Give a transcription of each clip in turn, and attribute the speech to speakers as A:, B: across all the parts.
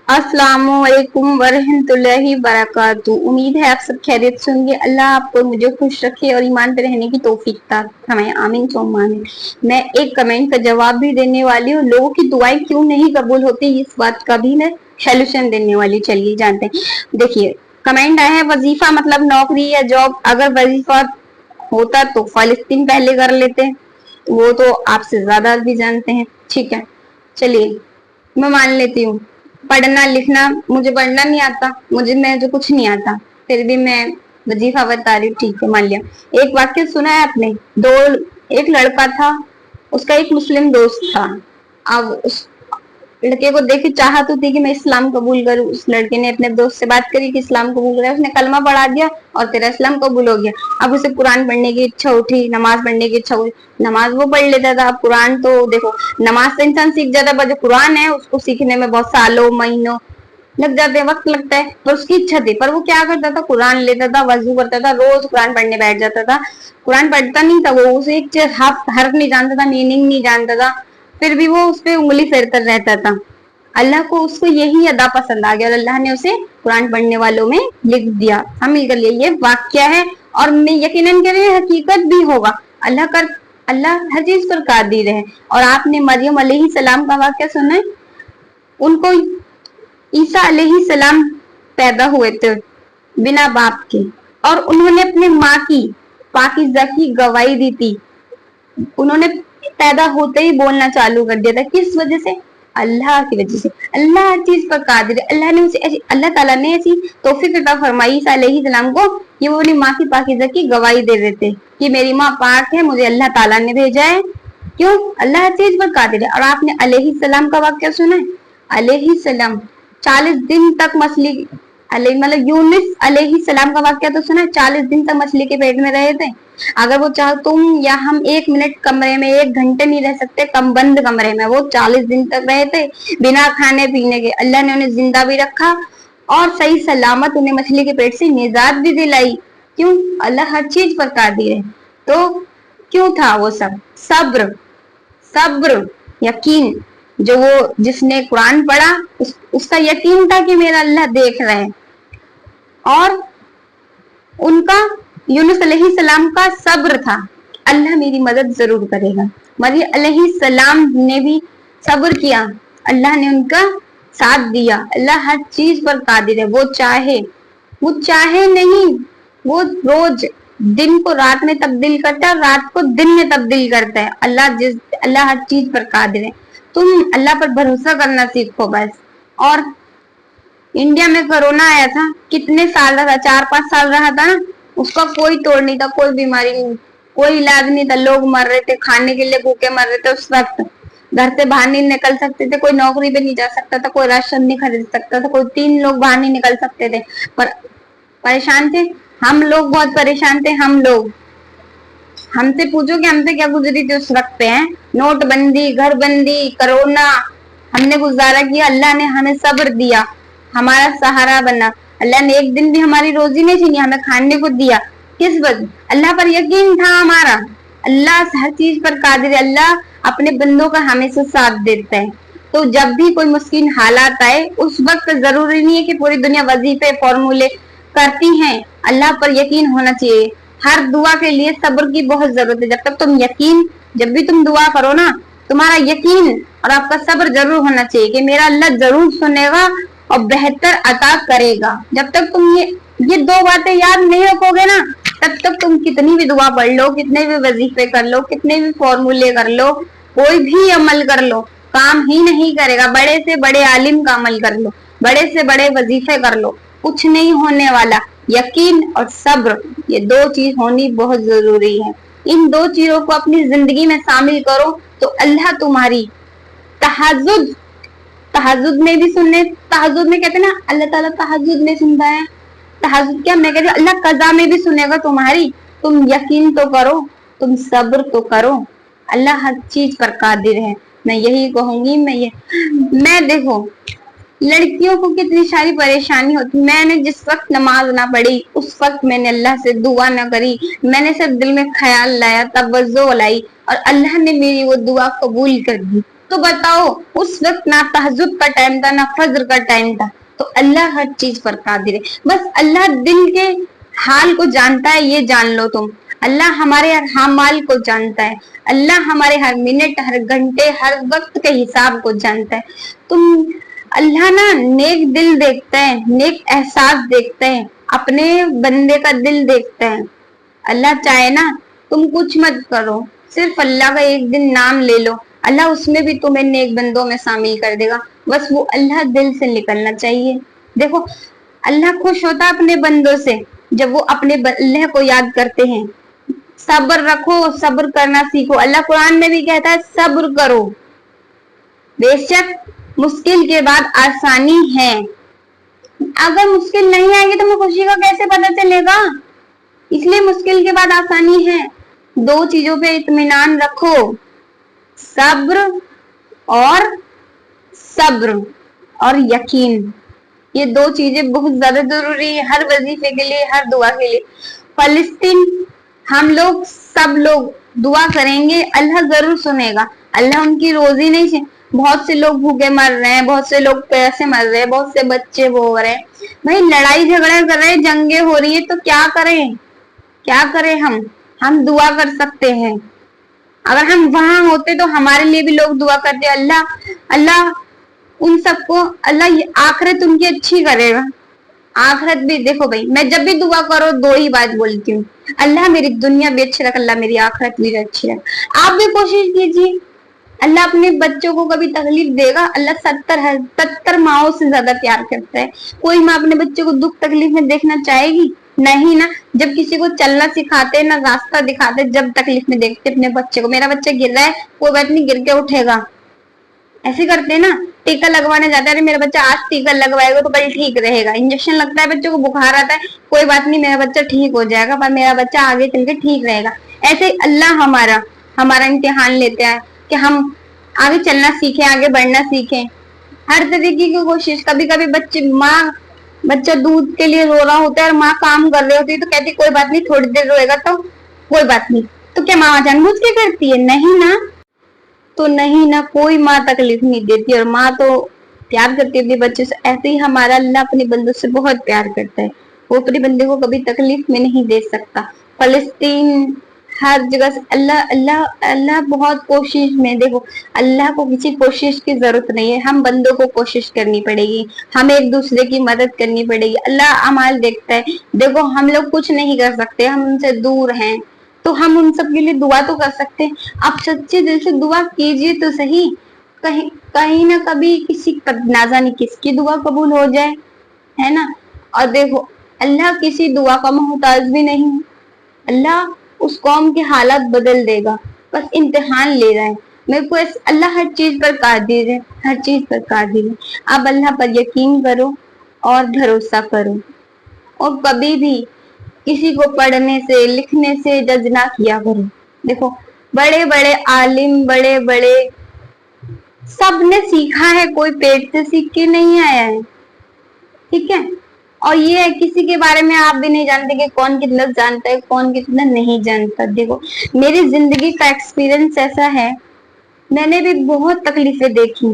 A: अस्सलाम वालेकुम वरहमतुल्लाहि वबरकातुहू। उम्मीद है आप सब खैरियत से होंगे। अल्लाह आपको मुझे खुश रखे और ईमान पे रहने की तौफीक अता फरमाए, आमीन सुम्मा आमीन। मैं एक कमेंट का जवाब भी देने वाली हूँ। लोगों की दुआएं क्यों नहीं कबूल होती, इस बात का भी मैं सोल्यूशन देने वाली। चलिए जानते हैं। देखिए, कमेंट आया है वजीफा मतलब नौकरी या जॉब। अगर वजीफा होता तो फालिस्तीन पहले कर लेते, वो तो आपसे ज्यादा भी जानते हैं। ठीक है, चलिए मैं मान लेती हूँ। पढ़ना लिखना मुझे पढ़ना नहीं आता, मुझे कुछ नहीं आता, फिर भी मैं वजीफा बता रही हूँ। ठीक है, मान लिया। एक वाक्य सुना है आपने, एक लड़का था, उसका एक मुस्लिम दोस्त था। अब उस लड़के को देख के चाह तो थी कि मैं इस्लाम कबूल करूं। उस लड़के ने अपने दोस्त से बात करी कि इस्लाम कबूल करा, उसने कलमा पढ़ा दिया और तेरा इस्लाम कबूल हो गया। अब उसे कुरान पढ़ने की इच्छा उठी, नमाज पढ़ने की इच्छा हुई। नमाज वो पढ़ लेता था, अब कुरान तो देखो, नमाज से इंसान सीख जाता, पर जो कुरान है उसको सीखने में बहुत सालों महीनों लग जाते हैं, वक्त लगता है। पर उसकी इच्छा थी, पर वो क्या करता था, कुरान लेता था, वजू करता था, रोज कुरान पढ़ने बैठ जाता था। कुरान पढ़ता नहीं था वो, उसे एक हर्फ नहीं जानता था, मीनिंग नहीं जानता था, फिर भी वो उस पर उंगली फेरता रहता था। अल्लाह को उसको यही अदा पसंद आ गया और अल्लाह ने उसे कुरान पढ़ने वालों में लिख दिया। हम मिलकर ये वाक्य है और मैं यकीनन कह रही हूँ हकीकत भी होगा। अल्लाह हर चीज पर कादिर है। और आपने मरियम अलैहिस्सलाम का वाक्य सुना है? उनको ईसा अलैहिस्सलाम पैदा हुए थे बिना बाप के, और उन्होंने अपने माँ की पाकीज़ा की गवाही दी थी। उन्होंने पैदा होते ही बोलना चालू कर दिया था। किस वजह से? अल्लाह की वजह से। अल्लाह हर चीज पर कादिर है। अल्लाह ताला ने ऐसी तौफीक अता फरमाई ईसा अलैहिस्सलाम को कि वो अपनी माँ की पाकीज़ा की गवाही दे रहे थे कि मेरी माँ पाक है, मुझे अल्लाह ताला ने भेजा है। क्यों? अल्लाह हर चीज पर कादिर है। और आपने अलैहिस्सलाम का वाक्य सुना है? अलैहिस्सलाम 40 दिन तक मछली मतलब यूनुस अलैहिस्सलाम का वाक्य तो सुना है, 40 दिन तक मछली के पेट में रहे थे। अगर वो चाहो तुम या हम 1 मिनट कमरे में, 1 घंटे नहीं रह सकते कम बंद कमरे में, वो 40 दिन तक रहे थे बिना खाने पीने के। अल्लाह ने उन्हें जिंदा भी रखा और सही सलामत उन्हें मछली के पेट से निजात भी दिलाई। क्यों? अल्लाह हर चीज पर कादिर है। तो क्यों था वो सब? सब्र, सब्र, यकीन। जो वो जिसने कुरान पढ़ा उसका यकीन था कि मेरा अल्लाह देख रहे हैं। और उनका यूनुस अलैहिस्सलाम का सब्र था, अल्लाह मेरी मदद जरूर करेगा। मरियम अलैहिस्सलाम ने भी सब्र किया, अल्लाह ने उनका साथ दिया। अल्लाह हर चीज पर कादिर है। वो चाहे नहीं, वो रोज दिन को रात में तब्दील करता है और रात को दिन में तब्दील करता है। अल्लाह हर चीज पर कादिर है। तुम अल्लाह पर भरोसा करना सीखो बस। और इंडिया में कोरोना आया था, कितने साल रहा? 4-5 साल रहा था ना। उसका कोई तोड़ नहीं था, कोई बीमारी नहीं, कोई इलाज नहीं था। लोग मर रहे थे, खाने के लिए भूखे मर रहे थे। उस वक्त घर से बाहर नहीं निकल सकते थे, कोई नौकरी पे नहीं जा सकता था, कोई राशन नहीं खरीद सकता था, कोई 3 लोग बाहर नहीं निकल सकते थे। पर परेशान थे हम लोग, बहुत परेशान थे हम लोग। हमसे पूछो कि हमसे क्या गुजरी थी उस वक्त पे है। नोटबंदी, घरबंदी, कोरोना, हमने गुजारा किया। अल्लाह ने हमें सब्र दिया, हमारा सहारा बना। अल्लाह ने एक दिन भी हमारी रोजी नहीं छीनी, हमें खाने को दिया। किस वजह? अल्लाह पर यकीन था हमारा। अल्लाह हर चीज पर कादिर है। अल्लाह अपने बंदों का हमेशा साथ देता है। तो जब भी कोई मुश्किल हालात आए, उस वक्त जरूरी नहीं है कि पूरी दुनिया वजीफे फॉर्मूले करती हैं। अल्लाह पर यकीन होना चाहिए। हर दुआ के लिए सब्र की बहुत जरूरत है। जब भी तुम दुआ करो ना, तुम्हारा यकीन और आपका सब्र जरूर होना चाहिए कि मेरा अल्लाह जरूर सुनेगा और बेहतर अता करेगा। जब तक तुम ये 2 बातें याद नहीं रखोगे ना, तब तक तुम कितनी भी दुआ पढ़ लो, कितने भी वजीफे कर लो, कितने भी फॉर्मूले कर लो, कोई भी अमल कर लो, काम ही नहीं करेगा। बड़े से बड़े आलिम का अमल कर लो, बड़े से बड़े वजीफे कर लो, कुछ नहीं होने वाला। यकीन और सब्र, ये 2 चीज होनी बहुत जरूरी है। इन 2 चीजों को अपनी जिंदगी में शामिल करो तो अल्लाह तुम्हारी तहज्जुद में भी सुनने, तहज्जुद में कहते हैं ना, अल्लाह ताला तहज्जुद में सुनता है। तहज्जुद क्या, मैं कहती हूँ अल्लाह कज़ा में भी सुनेगा तुम्हारी। तुम यकीन तो करो, तुम सब्र तो करो। अल्लाह हर चीज पर कादिर है। मैं यही कहूंगी। मैं देखो, लड़कियों को कितनी सारी परेशानी होती। मैंने जिस वक्त नमाज ना पढ़ी, उस वक्त मैंने अल्लाह से दुआ ना करी, मैंने सिर्फ दिल में ख्याल लाया, तवज्जो लाई और अल्लाह ने मेरी वो दुआ कबूल कर दी। تو बताओ उस वक्त ना तहज्जुद का टाइम था ना फज्र का टाइम था, तो अल्लाह हर चीज पर कादिर है। बस अल्लाह दिल के हाल को जानता है, ये जान लो तुम। अल्लाह हमारे हर हामाल को जानता है, अल्लाह हमारे हर मिनट, हर घंटे, हर वक्त के हिसाब को जानता है। तुम अल्लाह ना नेक दिल देखता है, नेक एहसास देखता है, अपने बंदे का दिल देखता है। अल्लाह चाहे ना तुम कुछ मत करो, सिर्फ अल्लाह का एक दिन नाम ले लो, अल्लाह उसमें भी तुम्हें नेक बंदों में शामिल कर देगा। बस वो अल्लाह दिल से निकलना चाहिए। देखो अल्लाह खुश होता है अपने बंदों से जब वो अपने अल्लाह को याद करते हैं। सब्र रखो, सब्र करना सीखो। अल्लाह कुरान में भी कहता है सब्र करो, बेशक मुश्किल के बाद आसानी है। अगर मुश्किल नहीं आएगी तो हमें खुशी का कैसे पता चलेगा? इसलिए मुश्किल के बाद आसानी है। दो चीजों पे इत्मीनान रखो, सब्र और सब्र और यकीन। ये दो चीजें बहुत ज्यादा जरूरी है हर वजीफे के लिए, हर दुआ के लिए। फलस्तीन हम लोग सब लोग दुआ करेंगे, अल्लाह जरूर सुनेगा। अल्लाह उनकी रोजी नहीं, बहुत से लोग भूखे मर रहे हैं, बहुत से लोग प्यासे मर रहे हैं, बहुत से बच्चे वो हो रहे हैं, भाई लड़ाई झगड़ा कर रहे हैं, जंगे हो रही है, तो क्या करें? क्या करें? हम दुआ कर सकते हैं। अगर हम वहां होते तो हमारे लिए भी लोग दुआ करते, अल्लाह अल्लाह उन सबको, अल्लाह आखिरत उनकी अच्छी करेगा। आखिरत भी देखो भाई, मैं जब भी दुआ करो दो ही बात बोलती हूँ, अल्लाह मेरी दुनिया भी अच्छी रख, अल्लाह मेरी आखिरत भी अच्छी रख। आप भी कोशिश कीजिए। अल्लाह अपने बच्चों को कभी तकलीफ देगा? अल्लाह 70 माओं से ज्यादा प्यार करता है। कोई माँ अपने बच्चों को दुख तकलीफ में देखना चाहेगी? नहीं ना। जब किसी को चलना सिखाते ना, रास्ता दिखाते, जब तकलीफ में देखते अपने बच्चे को, मेरा बच्चा गिर रहा है, कोई बात नहीं, गिर के उठेगा, ऐसे करते ना। टीका लगवाने जाता है, मेरा बच्चा आज टीका लगवाएगा तो कल ठीक रहेगा। इंजेक्शन लगता है, बच्चों को बुखार आता है, कोई बात नहीं मेरा बच्चा ठीक हो जाएगा, पर मेरा बच्चा आगे चल के ठीक रहेगा। ऐसे अल्लाह हमारा इम्तिहान लेता है कि हम आगे चलना सीखें, आगे बढ़ना सीखें, हर तरीके की कोशिश। कभी कभी बच्चा दूध के लिए रो रहा होता है और माँ काम कर रही होती है, तो कहती कोई बात नहीं, थोड़ी देर रोएगा तो कोई बात नहीं। तो क्या माँ जानबूझ के करती है? नहीं ना। तो नहीं ना, कोई माँ तकलीफ नहीं देती, और माँ तो प्यार करती है अपने बच्चे से। ऐसे ही हमारा अल्लाह अपने बंदों से बहुत प्यार करता है, वो अपने बंदे को कभी तकलीफ में नहीं दे सकता। फलस्तीन हर जगह से अल्लाह अल्लाह अल्लाह बहुत कोशिश में। देखो अल्लाह को किसी कोशिश की जरूरत नहीं है, हम बंदों को कोशिश करनी पड़ेगी, हमें एक दूसरे की मदद करनी पड़ेगी। अल्लाह अमाल देखता है। देखो हम लोग कुछ नहीं कर सकते, हम उनसे दूर हैं, तो हम उन सब के लिए दुआ तो कर सकते हैं। आप सच्चे दिल से दुआ कीजिए तो सही, कहीं कहीं ना कभी किसी ना जाने किसकी दुआ कबूल हो जाए, है ना। और देखो अल्लाह किसी दुआ का मोहताज भी नहीं, अल्लाह उस कौम के हालात बदल देगा, बस इम्तिहान ले रहा है। मेरे को अल्लाह हर चीज पर कादिर है, हर चीज पर कादिर है। आप अल्लाह पर यकीन करो और भरोसा करो, और कभी भी किसी को पढ़ने से लिखने से जज ना किया करो। देखो बड़े बड़े आलिम, बड़े बड़े सब ने सीखा है, कोई पेट से सीख के नहीं आया है, ठीक है। और ये है किसी के बारे में आप भी नहीं जानते कि कौन कितना जानता है, कौन कितना नहीं जानता। देखो मेरी जिंदगी का एक्सपीरियंस ऐसा है, मैंने भी बहुत तकलीफें देखी,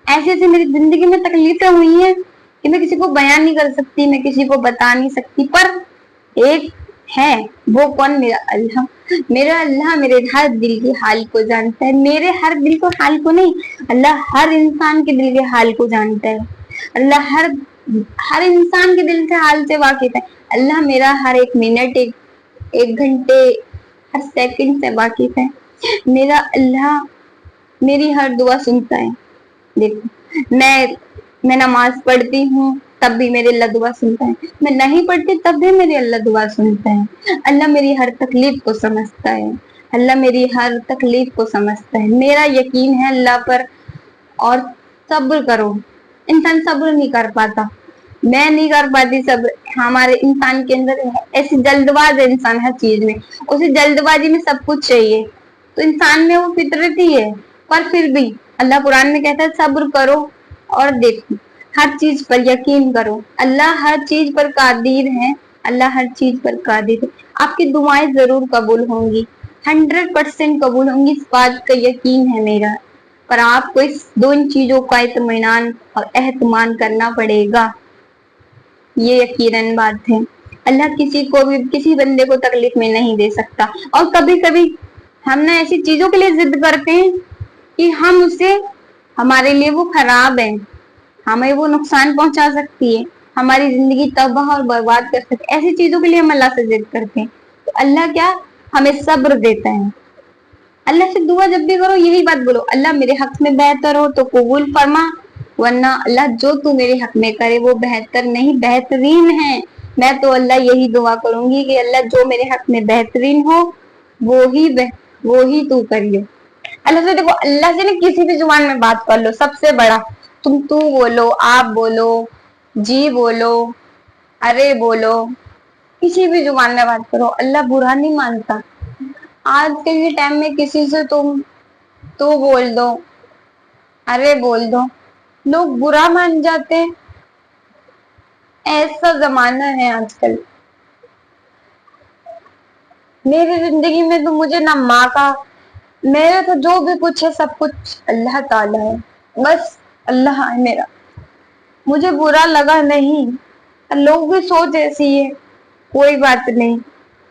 A: ऐसे ऐसे मेरी जिंदगी में तकलीफें हुई हैं कि मैं किसी को बयान नहीं कर सकती, मैं किसी को बता नहीं सकती। पर एक है, वो कौन? मेरा अल्लाह। मेरा अल्लाह मेरे हर दिल के हाल को जानता है, मेरे हर दिल को हाल को नहीं, अल्लाह हर इंसान के दिल के हाल को जानता है। अल्लाह हर इंसान के दिल से हाल से वाकिफ है। अल्लाह मेरा हर एक मिनट, एक घंटे, हर सेकंड से वाकिफ है। मेरा अल्लाह मेरी हर दुआ सुनता है। देखो मैं नमाज पढ़ती हूँ तब भी मेरे अल्लाह दुआ सुनता है, मैं नहीं पढ़ती तब भी मेरे अल्लाह दुआ सुनता है। अल्लाह मेरी हर तकलीफ को समझता है, अल्लाह मेरी हर तकलीफ को समझता है। मेरा यकीन है अल्लाह पर। और सब्र करो, इंसान सब्र नहीं कर पाता, मैं नहीं कर पाती सब्र। हमारे इंसान के अंदर ऐसी जल्दबाज है इंसान हर चीज में, उसे जल्दबाजी में सब कुछ चाहिए, तो इंसान में वो फितरत ही है। पर फिर भी अल्लाह कुरान में कहता है सब्र करो और देखो, हर चीज पर यकीन करो, अल्लाह हर चीज पर कादिर है, अल्लाह हर चीज पर कादिर है। आपकी दुआएं जरूर कबूल होंगी, 100% कबूल होंगी, इस बात का यकीन है मेरा। पर आपको इस दो चीजों का इत्मीनान और एहतमाम करना पड़ेगा। ये यकीनन बात है। अल्लाह किसी को भी, किसी बंदे को तकलीफ में नहीं दे सकता। और कभी कभी हम ना ऐसी चीजों के लिए जिद करते हैं कि हम उसे, हमारे लिए वो खराब है, हमें वो नुकसान पहुंचा सकती है, हमारी जिंदगी तबाह और बर्बाद कर सकती है। ऐसी चीजों के लिए हम अल्लाह से जिद करते हैं, तो अल्लाह क्या हमें सब्र देता है। अल्लाह से दुआ जब भी करो यही बात बोलो, अल्लाह मेरे हक में बेहतर हो तो कबूल फरमा, वरना अल्लाह जो तू मेरे हक में करे वो बेहतर नहीं बेहतरीन है। मैं तो अल्लाह यही दुआ करूंगी कि अल्लाह जो मेरे हक में बेहतरीन हो वो ही तू करियो। अल्लाह से देखो, अल्लाह से ना किसी भी जुबान में बात कर लो, सबसे बड़ा तुम तू बोलो, आप बोलो, जी बोलो, अरे बोलो, किसी भी जुबान में बात करो, अल्लाह बुरा नहीं मानता। आज के टाइम में किसी से तुम तू बोल दो, अरे बोल दो, लोग बुरा मान जाते हैं। ऐसा जमाना है आजकल। मेरी जिंदगी में तो मुझे ना माँ का, मेरा तो जो भी कुछ है सब कुछ अल्लाह ताला है, बस अल्लाह है मेरा। मुझे बुरा लगा नहीं, लोग भी सोच ऐसी है, कोई बात नहीं।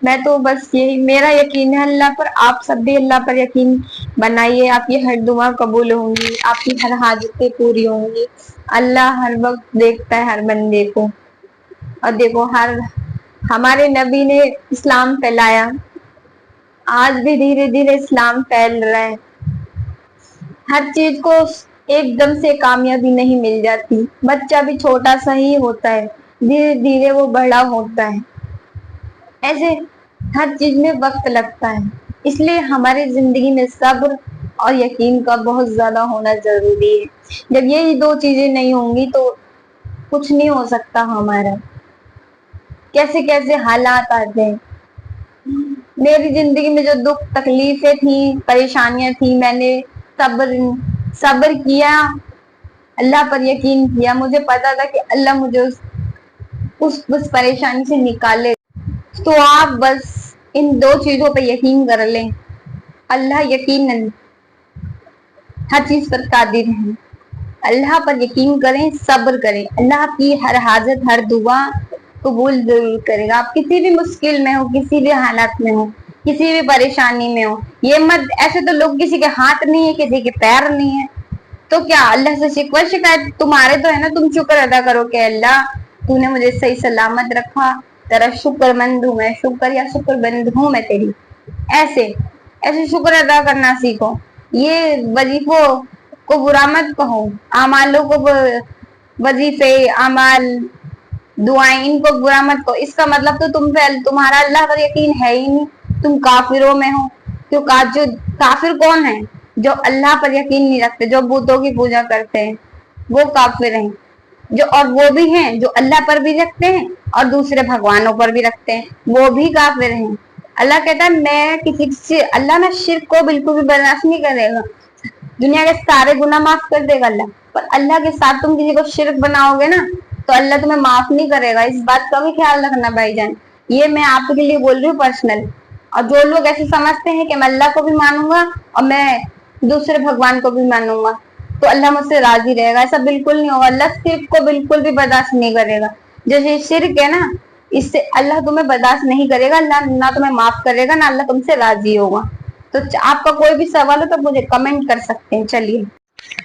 A: मैं तो बस यही, मेरा यकीन है अल्लाह पर, आप सब भी अल्लाह पर यकीन बनाइए, आपकी हर दुआ कबूल होंगी, आपकी हर हाजतें पूरी होंगी। अल्लाह हर वक्त देखता है हर बंदे को। और देखो, हमारे नबी ने इस्लाम फैलाया, आज भी धीरे धीरे इस्लाम फैल रहा है। हर चीज को एकदम से कामयाबी नहीं मिल जाती, बच्चा भी छोटा सा ही होता है, धीरे धीरे वो बड़ा होता है। ऐसे हर चीज में वक्त लगता है, इसलिए हमारी जिंदगी में सब्र और यकीन का बहुत ज्यादा होना जरूरी है। जब ये दो चीजें नहीं होंगी तो कुछ नहीं हो सकता हमारा। कैसे कैसे हालात आते हैं। मेरी जिंदगी में जो दुख तकलीफें थी, परेशानियां थी, मैंने सब्र किया, अल्लाह पर यकीन किया। मुझे पता था कि अल्लाह मुझे उस परेशानी से निकाले। तो आप बस इन दो चीजों पर यकीन कर लें, अल्लाह यकीनन हर चीज पर कादिर है। अल्लाह पर यकीन करें, सब्र करें, अल्लाह की हर हाजत हर दुआ कबूल जरूर करेगा। आप किसी भी मुश्किल में हो, किसी भी हालत में हो, किसी भी परेशानी में हो, ये मत, ऐसे तो लोग किसी के हाथ नहीं है, किसी के पैर नहीं है, तो क्या अल्लाह से शिकवा शिकायत तुम्हारे तो है ना। तुम शुक्र अदा करो कि अल्लाह तूने मुझे सही सलामत रखा, तेरा शुक्रमंद हूँ मैं, शुक्र या शुक्रबंद हूँ मैं तेरी। ऐसे ऐसे शुक्र अदा करना सीखो। ये वजीफों को बुरा मत कहो, अमालों को, वजीफे अमाल दुआएं इनको बुरा मत कहो। इसका मतलब तो तुम पे तुम्हारा अल्लाह पर यकीन है ही नहीं, तुम काफिरों में हो। क्यों जो काफिर कौन है? जो अल्लाह पर यकीन नहीं रखते, जो बुतों की पूजा करते हैं, वो काफिर हैं। जो और वो भी हैं जो अल्लाह पर भी रखते हैं और दूसरे भगवानों पर भी रखते हैं, वो भी काफिर हैं। अल्लाह कहता है मैं किसी से, अल्लाह ना शिर्क को बिल्कुल भी बर्दाश्त नहीं करेगा। दुनिया के सारे गुनाह माफ कर देगा अल्लाह, पर अल्लाह के साथ तुम किसी को शिर्क बनाओगे ना तो अल्लाह तुम्हें माफ नहीं करेगा। इस बात का भी ख्याल रखना भाईजान, ये मैं आपके लिए बोल रही हूँ पर्सनल। और जो लोग ऐसे समझते हैं कि मैं अल्लाह को भी मानूंगा और मैं दूसरे भगवान को भी मानूंगा तो अल्लाह मुझसे राजी रहेगा, ऐसा बिल्कुल नहीं होगा। अल्लाह शिर्क को बिल्कुल भी बर्दाश्त नहीं करेगा। जैसे शिर्क है ना, इससे अल्लाह तुम्हें बर्दाश्त नहीं करेगा, अल्लाह ना तुम्हें माफ करेगा, ना अल्लाह तुमसे राजी होगा। तो आपका कोई भी सवाल हो तो मुझे कमेंट कर सकते हैं। चलिए,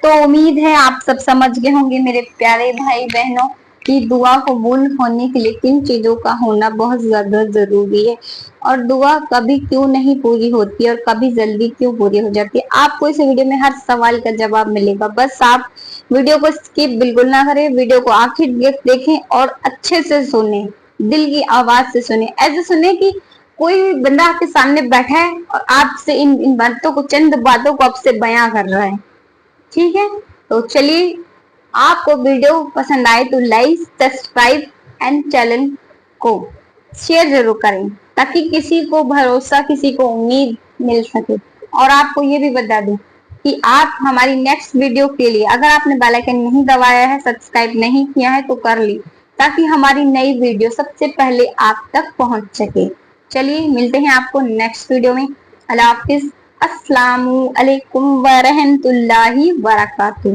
A: तो उम्मीद है आप सब समझ गए होंगे मेरे प्यारे भाई बहनों कि दुआ कबूल होने के लिए किन चीजों का होना बहुत ज्यादा जरूरी है, और दुआ कभी क्यों नहीं पूरी होती और कभी जल्दी क्यों पूरी हो जाती है। आपको इस वीडियो में हर सवाल का जवाब मिलेगा, बस आप वीडियो को स्किप बिल्कुल ना करें, वीडियो को आखिर देखें और अच्छे से सुने, दिल की आवाज से सुने। ऐसे सुने कि कोई बंदा आपके सामने बैठा है और आपसे इन बातों को, चंद बातों को आपसे बयां कर रहा है। ठीक है, तो चलिए, आपको वीडियो पसंद आए तो लाइक, सब्सक्राइब एंड चैनल को शेयर जरूर करें ताकि किसी को भरोसा, किसी को उम्मीद मिल सके। और आपको ये भी बता दूं कि आप हमारी नेक्स्ट वीडियो के लिए, अगर आपने बेल आइकन नहीं दबाया है, सब्सक्राइब नहीं किया है तो कर ली, ताकि हमारी नई वीडियो सबसे पहले आप तक पहुंच सके। चलिए, मिलते हैं आपको नेक्स्ट वीडियो में। अल्लाह हाफिज। السلام علیکم ورحمۃ اللہ وبرکاتہ.